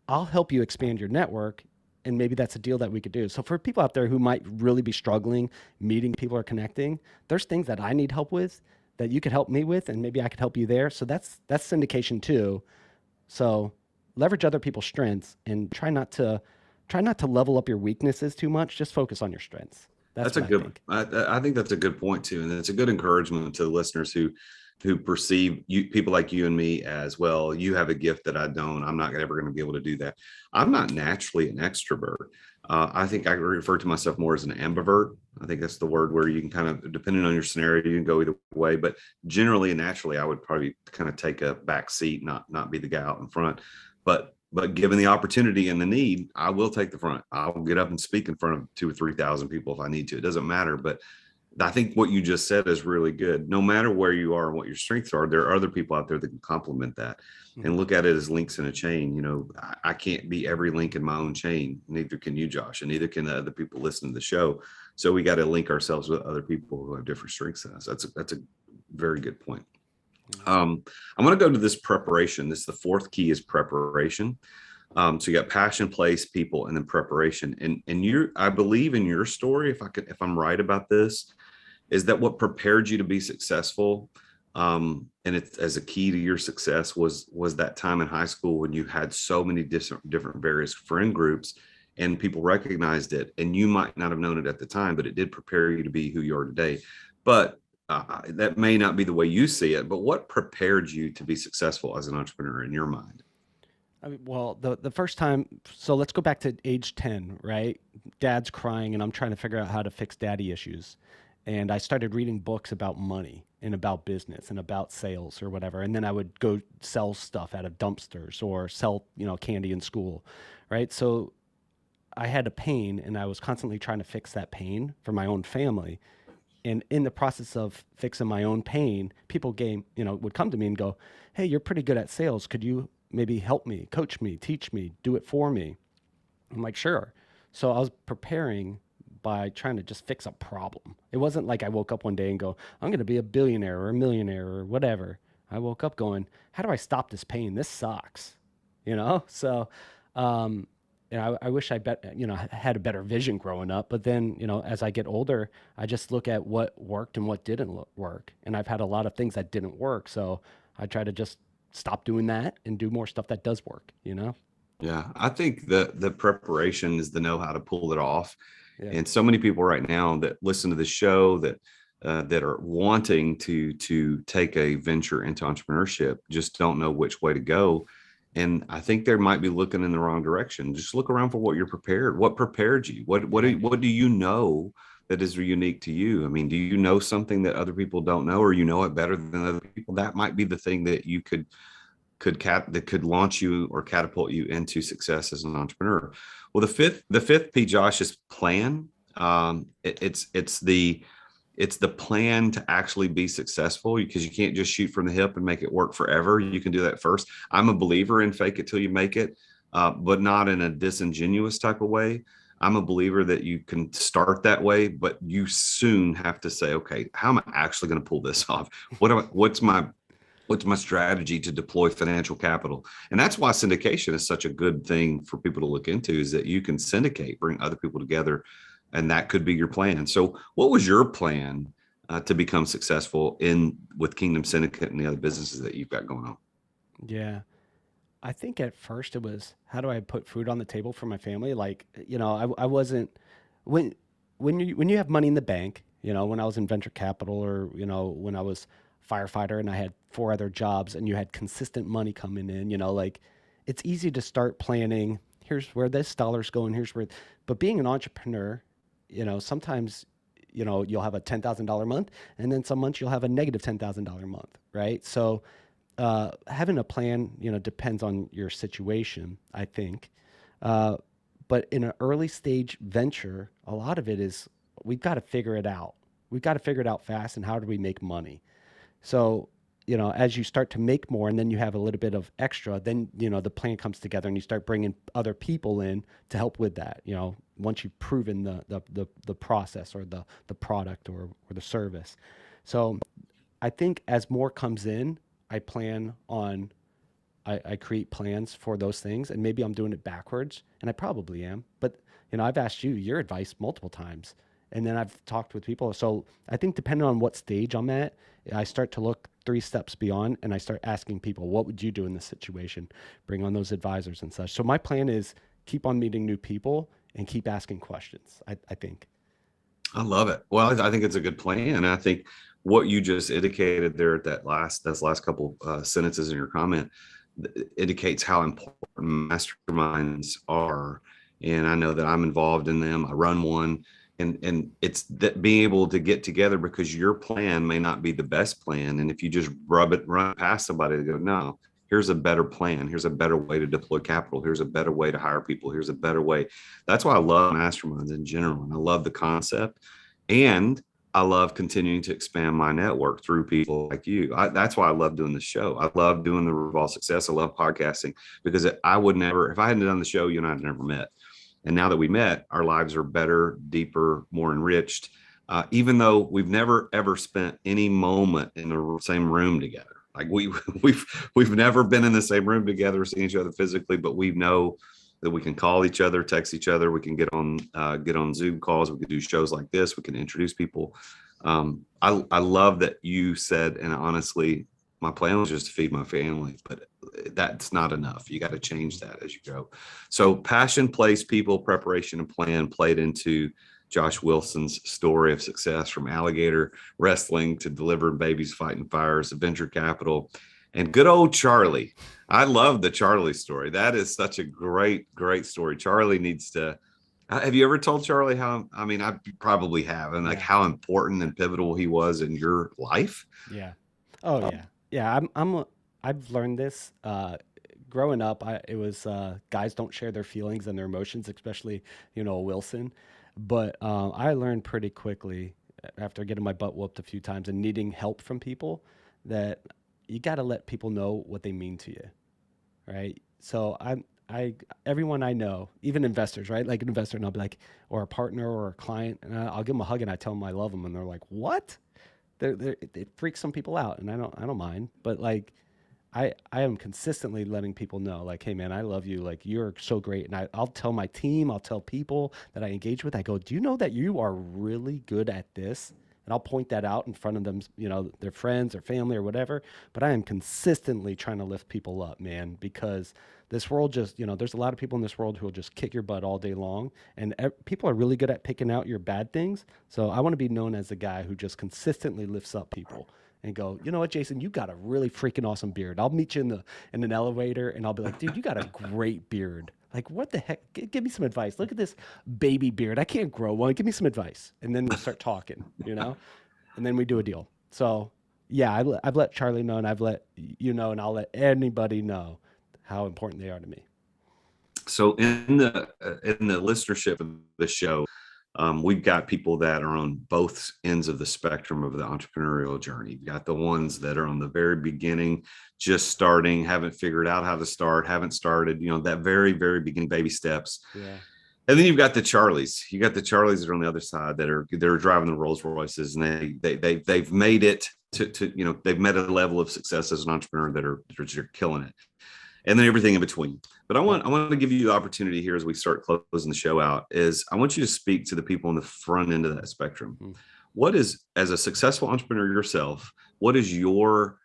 I'll help you expand your network. And maybe that's a deal that we could do. So for people out there who might really be struggling, meeting people or connecting, there's things that I need help with that you could help me with, and maybe I could help you there. So that's syndication too. So leverage other people's strengths and try not to try not to level up your weaknesses too much. Just focus on your strengths. That's
a
what I
good,
think.
I think that's a good point too. And it's a good encouragement to the listeners who perceive you, people like you and me, as well. You have a gift that I don't. I'm not ever going to be able to do that. I'm not naturally an extrovert. I think I refer to myself more as an ambivert. I think that's the word where you can kind of, depending on your scenario, you can go either way. But generally and naturally, I would probably kind of take a back seat, not be the guy out in front. But given the opportunity and the need, I will take the front. I'll get up and speak in front of 2,000 or 3,000 people if I need to. It doesn't matter. But I think what you just said is really good. No matter where you are and what your strengths are, there are other people out there that can complement that, and look at it as links in a chain. You know, I can't be every link in my own chain. Neither can you, Josh, and neither can the other people listening to the show. So we got to link ourselves with other people who have different strengths than us. That's a very good point. I'm going to go to this preparation. The fourth key is preparation. So you got passion, place, people, and then preparation. And I believe in your story, if I'm right about this, is that what prepared you to be successful, and it's as a key to your success was that time in high school when you had so many different various friend groups, and people recognized it, and you might not have known it at the time, but it did prepare you to be who you are today. But that may not be the way you see it, but what prepared you to be successful as an entrepreneur in your mind?
I mean, well, the first time, so let's go back to age 10, right? Dad's crying and I'm trying to figure out how to fix daddy issues. And I started reading books about money and about business and about sales or whatever. And then I would go sell stuff out of dumpsters or sell, candy in school, right? So I had a pain and I was constantly trying to fix that pain for my own family. And in the process of fixing my own pain, people would come to me and go, "Hey, you're pretty good at sales. Could you maybe help me, coach me, teach me, do it for me?" I'm like, "Sure." So I was preparing by trying to just fix a problem. It wasn't like I woke up one day and go, "I'm going to be a billionaire or a millionaire or whatever." I woke up going, "How do I stop this pain? This sucks." So, I wish I had a better vision growing up, but then, as I get older, I just look at what worked and what didn't work. And I've had a lot of things that didn't work. So I try to just stop doing that and do more stuff that does work,
Yeah, I think the preparation is the know how to pull it off.
Yeah.
And so many people right now that listen to the show that are wanting to take a venture into entrepreneurship just don't know which way to go. And I think they might be looking in the wrong direction. Just look around for what you're prepared. What prepared you? What do you know that is unique to you? I mean, do you know something that other people don't know, or you know it better than other people? That might be the thing that you could launch you or catapult you into success as an entrepreneur. Well, the fifth P, Josh, is plan. It's the plan to actually be successful, because you can't just shoot from the hip and make it work forever. You can do that first. I'm a believer in fake it till you make it, but not in a disingenuous type of way. I'm a believer that you can start that way, but you soon have to say, okay, how am I actually going to pull this off? What's my strategy to deploy financial capital? And that's why syndication is such a good thing for people to look into, is that you can syndicate, bring other people together, and that could be your plan. So what was your plan to become successful with Kingdom Syndicate and the other businesses that you've got going on?
Yeah. I think at first it was, how do I put food on the table for my family? Like, I wasn't, when you have money in the bank, when I was in venture capital, or, when I was firefighter and I had 4 other jobs and you had consistent money coming in, like, it's easy to start planning. Here's where this dollar's going. But being an entrepreneur, sometimes, you'll have a $10,000 month, and then some months you'll have a negative $10,000 month. Right. So, having a plan, depends on your situation, I think. But in an early stage venture, a lot of it is, we've got to figure it out. We've got to figure it out fast. And how do we make money? So, as you start to make more and then you have a little bit of extra, then, the plan comes together and you start bringing other people in to help with that. Once you've proven the process or the product or the service. So I think as more comes in, I create plans for those things, and maybe I'm doing it backwards, and I probably am, but I've asked you your advice multiple times, and then I've talked with people. So I think depending on what stage I'm at, I start to look 3 steps beyond, and I start asking people, what would you do in this situation? Bring on those advisors and such. So my plan is keep on meeting new people and keep asking questions, I think.
I love it. Well, I think it's a good plan. And I think what you just indicated there at those last couple sentences in your comment indicates how important masterminds are. And I know that I'm involved in them. I run one, and it's that being able to get together because your plan may not be the best plan. And if you just run past somebody to go, no, here's a better plan. Here's a better way to deploy capital. Here's a better way to hire people. Here's a better way. That's why I love masterminds in general. And I love the concept. And I love continuing to expand my network through people like you. That's why I love doing the show. I love doing the Revolve Success. I love podcasting because I would never, if I hadn't done the show, you and I had never met. And now that we met, our lives are better, deeper, more enriched, even though we've never, ever spent any moment in the same room together. Like we've never been in the same room together, seen each other physically, but we know that we can call each other, text each other. We can get on Zoom calls. We can do shows like this. We can introduce people. I love that you said, and honestly, my plan was just to feed my family, but that's not enough. You got to change that as you go. So passion, place, people, preparation, and plan played into Josh Wilson's story of success, from alligator wrestling to delivering babies, fighting fires, venture capital, and good old Charlie. I love the Charlie story. That is such a great, great story. Charlie needs to. Have you ever told Charlie how? I mean, I probably have, and like how important and pivotal he was in your life.
Yeah. Oh yeah. Yeah. I've learned this. Growing up, it was guys don't share their feelings and their emotions, especially Wilson. But I learned pretty quickly after getting my butt whooped a few times and needing help from people that you got to let people know what they mean to you, right? So everyone I know, even investors, right? Like an investor, and I'll be like, or a partner or a client, and I'll give them a hug and I tell them I love them, and they're like, "What?" It freaks some people out, and I don't mind, but like, I am consistently letting people know, like, hey man, I love you. Like, you're so great. And I'll tell my team, I'll tell people that I engage with, I go, do you know that you are really good at this? And I'll point that out in front of them, their friends or family or whatever. But I am consistently trying to lift people up, man, because this world just, there's a lot of people in this world who will just kick your butt all day long. And people are really good at picking out your bad things. So I want to be known as the guy who just consistently lifts up people and go, you know what, Jason, you got a really freaking awesome beard. I'll meet you in an elevator and I'll be like, dude, you got a great beard. Like, what the heck? Give me some advice. Look at this baby beard. I can't grow one. Give me some advice. And then we'll start talking, and then we do a deal. So yeah, I've let Charlie know, and I've let you know, and I'll let anybody know how important they are to me.
So in the listenership of the show, we've got people that are on both ends of the spectrum of the entrepreneurial journey. You've got the ones that are on the very beginning, just starting, haven't figured out how to start, haven't started, that very, very beginning baby steps. Yeah. And then you've got the Charlies. You got the Charlies that are on the other side they're driving the Rolls Royces, and they've made it to they've met a level of success as an entrepreneur that are killing it. And then everything in between. But I want to give you the opportunity here as we start closing the show out, is I want you to speak to the people on the front end of that spectrum. Mm-hmm. What is, as a successful entrepreneur yourself, what is your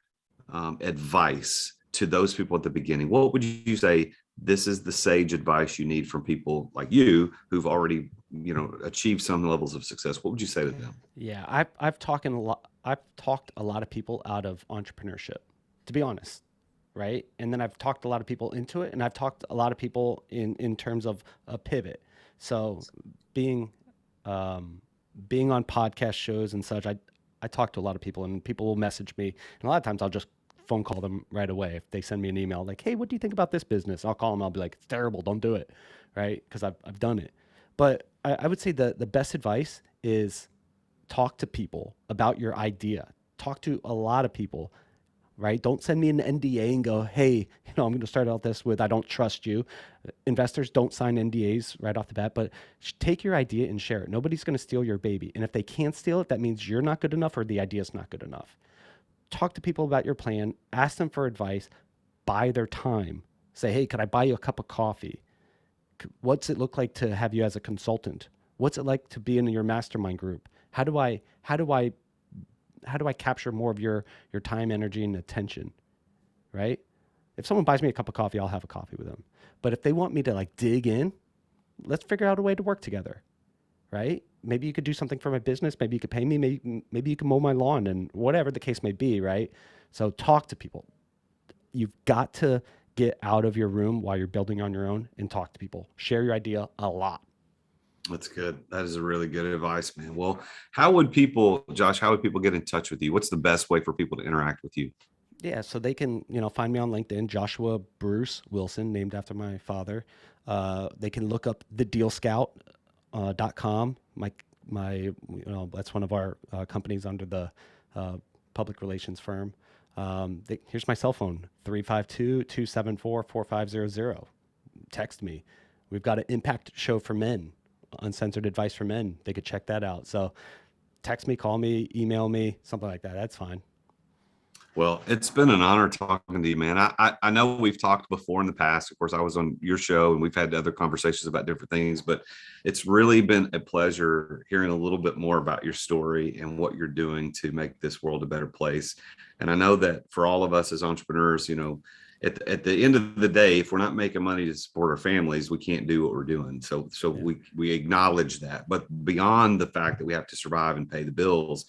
advice to those people at the beginning? What would you say, this is the sage advice you need from people like you who've already, achieved some levels of success? What would you say to them?
Yeah, I've talked a lot of people out of entrepreneurship, to be honest. Right. And then I've talked a lot of people into it, and I've talked a lot of people in terms of a pivot. So being on podcast shows and such, I talk to a lot of people, and people will message me. And a lot of times I'll just phone call them right away. If they send me an email like, hey, what do you think about this business? I'll call them. I'll be like, it's terrible. Don't do it. Right. Because I've done it. But I would say the best advice is talk to people about your idea. Talk to a lot of people. Right? Don't send me an NDA and go, hey, I'm going to start out this with, I don't trust you. Investors don't sign NDAs right off the bat, but take your idea and share it. Nobody's going to steal your baby. And if they can't steal it, that means you're not good enough or the idea is not good enough. Talk to people about your plan, ask them for advice, buy their time. Say, hey, could I buy you a cup of coffee? What's it look like to have you as a consultant? What's it like to be in your mastermind group? How do I capture more of your time, energy, and attention, right? If someone buys me a cup of coffee, I'll have a coffee with them. But if they want me to like dig in, let's figure out a way to work together, right? Maybe you could do something for my business. Maybe you could pay me. Maybe you can mow my lawn, and whatever the case may be, right? So talk to people. You've got to get out of your room while you're building on your own and talk to people. Share your idea a lot.
That's good. That is a really good advice, man. Well, how would people, Josh, how would people get in touch with you? What's the best way for people to interact with you?
Yeah, so they can, find me on LinkedIn, Joshua Bruce Wilson, named after my father. They can look up thedealscout.com. That's one of our companies under the public relations firm. Here's my cell phone, 352-274-4500. Text me. We've got an impact show for men, uncensored advice for men. They could check that out. So text me, call me, email me, something like that. That's fine.
Well, it's been an honor talking to you, man. I know we've talked before in the past. Of course, I was on your show and we've had other conversations about different things, but it's really been a pleasure hearing a little bit more about your story and what you're doing to make this world a better place. And I know that for all of us as entrepreneurs, at the end of the day, if we're not making money to support our families, we can't do what we're doing. So yeah. we acknowledge that. But beyond the fact that we have to survive and pay the bills,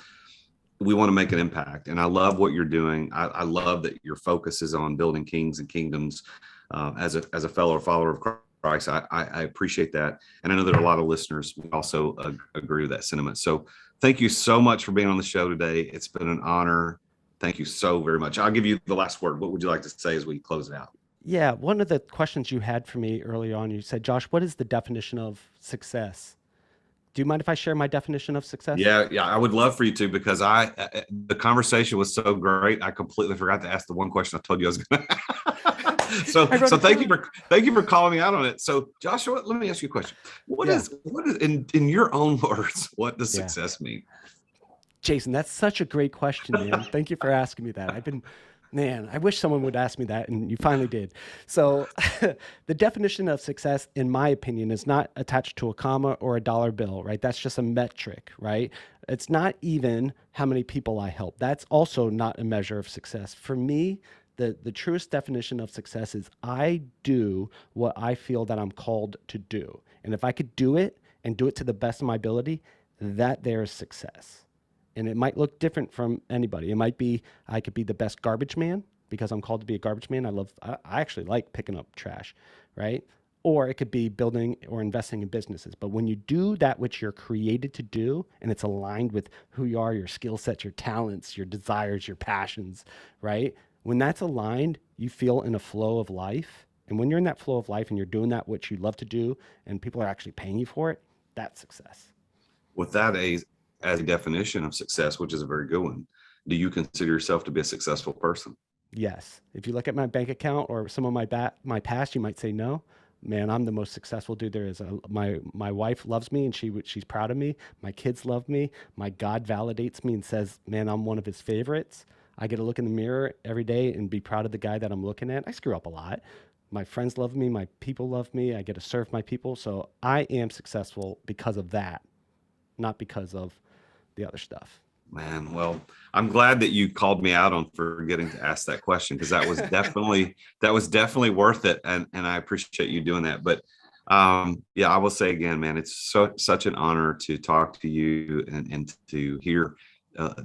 we want to make an impact. And I love what you're doing. I love that your focus is on building kings and kingdoms. As a fellow follower of Christ, I appreciate that. And I know there are a lot of listeners who also agree with that sentiment. So thank you so much for being on the show today. It's been an honor. Thank you so very much. I'll give you the last word. What would you like to say as we close it out?
Yeah, one of the questions you had for me early on, you said, Josh, what is the definition of success? Do you mind if I share my definition of success?
Yeah, I would love for you to, because the conversation was so great. I completely forgot to ask the one question I told you I was going to. So thank you for calling me out on it. So Joshua, let me ask you a question. What is in your own words, what does success mean?
Jason, that's such a great question, man. Thank you for asking me that. I wish someone would ask me that, and you finally did. So the definition of success, in my opinion, is not attached to a comma or a dollar bill, right? That's just a metric, right? It's not even how many people I help. That's also not a measure of success. For me, the truest definition of success is I do what I feel that I'm called to do. And if I could do it and do it to the best of my ability, that there is success. And it might look different from anybody. It might be I could be the best garbage man because I'm called to be a garbage man. I actually like picking up trash, right? Or it could be building or investing in businesses. But when you do that which you're created to do, and it's aligned with who you are, your skill sets, your talents, your desires, your passions, right? When that's aligned, you feel in a flow of life. And when you're in that flow of life and you're doing that which you love to do and people are actually paying you for it, that's success.
With that as a definition of success, which is a very good one, do you consider yourself to be a successful person?
Yes. If you look at my bank account or some of my past, you might say no. Man, I'm the most successful dude there is. My wife loves me and she's proud of me. My kids love me. My God validates me and says, man, I'm one of his favorites. I get to look in the mirror every day and be proud of the guy that I'm looking at. I screw up a lot. My friends love me. My people love me. I get to serve my people. So I am successful because of that, not because of the other stuff.
Man, well, I'm glad that you called me out on forgetting to ask that question, because that was definitely worth it, and I appreciate you doing that. But I will say again, man, it's such an honor to talk to you and to hear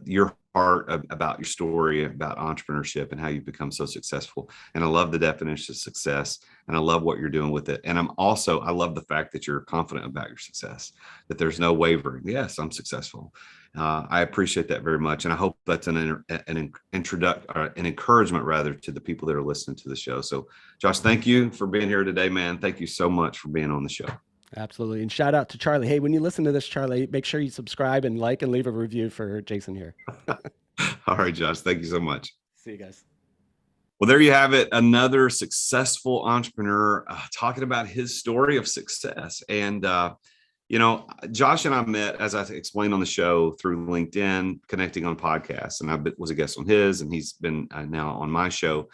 your heart about your story about entrepreneurship and how you've become so successful. And I love the definition of success, and I love what you're doing with it. And I love the fact that you're confident about your success, that there's no wavering. Yes, I'm successful. I appreciate that very much. And I hope that's an encouragement rather to the people that are listening to the show. So Josh, thank you for being here today, man. Thank you so much for being on the show.
Absolutely. And shout out to Charlie. Hey, when you listen to this, Charlie, make sure you subscribe and like and leave a review for Jason here.
All right, Josh. Thank you so much.
See you guys.
Well, there you have it. Another successful entrepreneur talking about his story of success. And, Josh and I met, as I explained on the show, through LinkedIn, connecting on podcasts. And I was a guest on his, and he's been now on my show.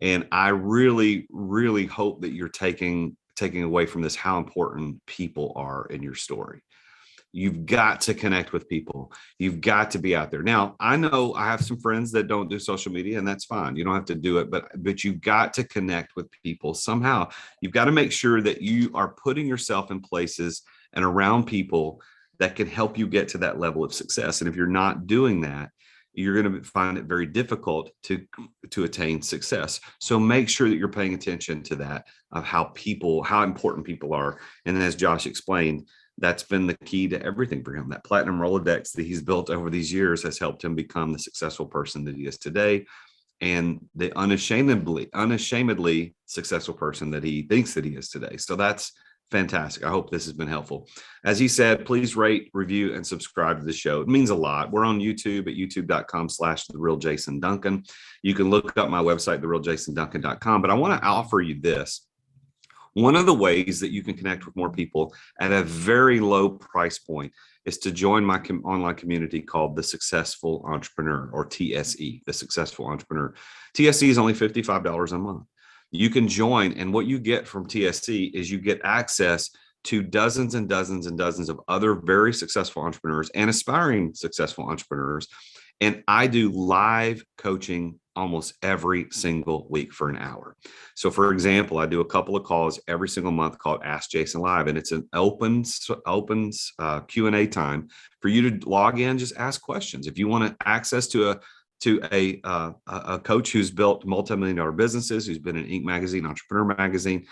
And I really, really hope that you're taking away from this how important people are in your story. You've got to connect with people. You've got to be out there. Now, I know I have some friends that don't do social media, and that's fine. You don't have to do it, but you've got to connect with people somehow. You've got to make sure that you are putting yourself in places and around people that can help you get to that level of success. And if you're not doing that, you're going to find it very difficult to attain success. So make sure that you're paying attention to that, of how important people are. And as Josh explained, that's been the key to everything for him. That platinum Rolodex that he's built over these years has helped him become the successful person that he is today, and the unashamedly successful person that he thinks that he is today. So that's fantastic. I hope this has been helpful. As he said, please rate, review, and subscribe to the show. It means a lot. We're on YouTube at youtube.com/TheRealJasonDuncan. You can look up my website, TheRealJasonDuncan.com. But I want to offer you this. One of the ways that you can connect with more people at a very low price point is to join my online community called The Successful Entrepreneur, or TSE, The Successful Entrepreneur. TSE is only $55 a month. You can join, and what you get from TSC is you get access to dozens and dozens and dozens of other very successful entrepreneurs and aspiring successful entrepreneurs. And I do live coaching almost every single week for an hour. So for example, I do a couple of calls every single month called Ask Jason Live, and it's an open Q&A time for you to log in, just ask questions. If you want access to a coach who's built multi-million-dollar businesses, who's been in Inc. magazine, Entrepreneur magazine,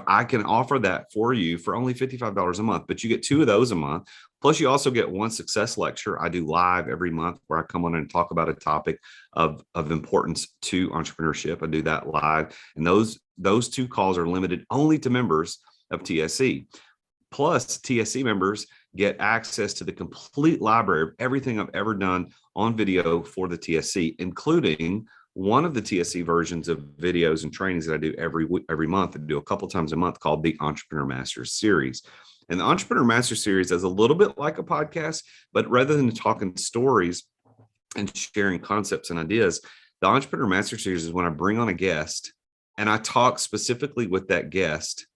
I can offer that for you for only $55 a month, but you get 2 of those a month. Plus you also get 1 success lecture I do live every month, where I come on and talk about a topic of importance to entrepreneurship. I do that live. And those 2 calls are limited only to members of TSC. Plus, TSC members get access to the complete library of everything I've ever done on video for the TSC, including one of the TSC versions of videos and trainings that I do every month. I do a couple times a month, called the Entrepreneur Masters series. And the Entrepreneur Master series is a little bit like a podcast, but rather than talking stories and sharing concepts and ideas, the Entrepreneur Master series is when I bring on a guest and I talk specifically with that guest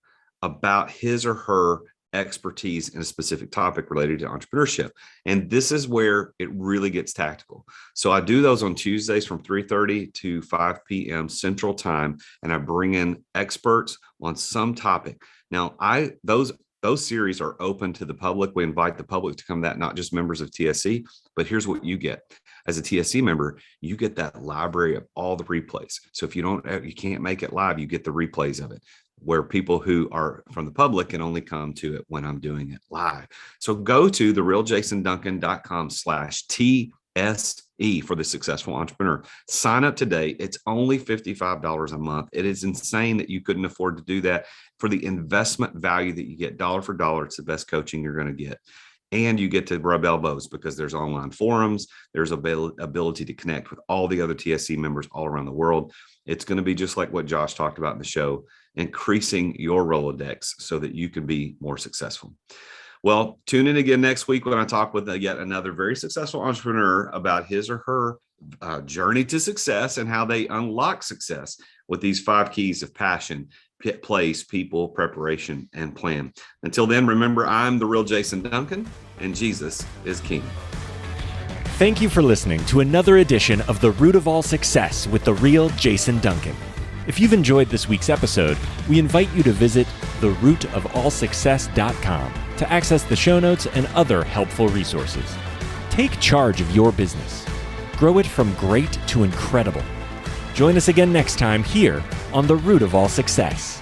about his or her expertise in a specific topic related to entrepreneurship. And this is where it really gets tactical. So I do those on Tuesdays from 3:30 to 5 p.m. Central Time, and I bring in experts on some topic. Now, those series are open to the public. We invite the public to come to that, not just members of TSC, but here's what you get. As a TSC member, you get that library of all the replays. So if you can't make it live, you get the replays of it, where people who are from the public can only come to it when I'm doing it live. So go to therealjasonduncan.com/TSE for the Successful Entrepreneur. Sign up today. It's only $55 a month. It is insane that you couldn't afford to do that. For the investment value that you get dollar for dollar, it's the best coaching you're going to get. And you get to rub elbows because there's online forums. There's ability to connect with all the other TSC members all around the world. It's going to be just like what Josh talked about in the show, increasing your Rolodex so that you can be more successful. Well, tune in again next week when I talk with yet another very successful entrepreneur about his or her journey to success and how they unlock success with these 5 keys of passion, place, people, preparation, and plan. Until then, remember, I'm the real Jason Duncan, and Jesus is King.
Thank you for listening to another edition of The Root of All Success with the real Jason Duncan. If you've enjoyed this week's episode, we invite you to visit therootofallsuccess.com to access the show notes and other helpful resources. Take charge of your business. Grow it from great to incredible. Join us again next time here on The Root of All Success.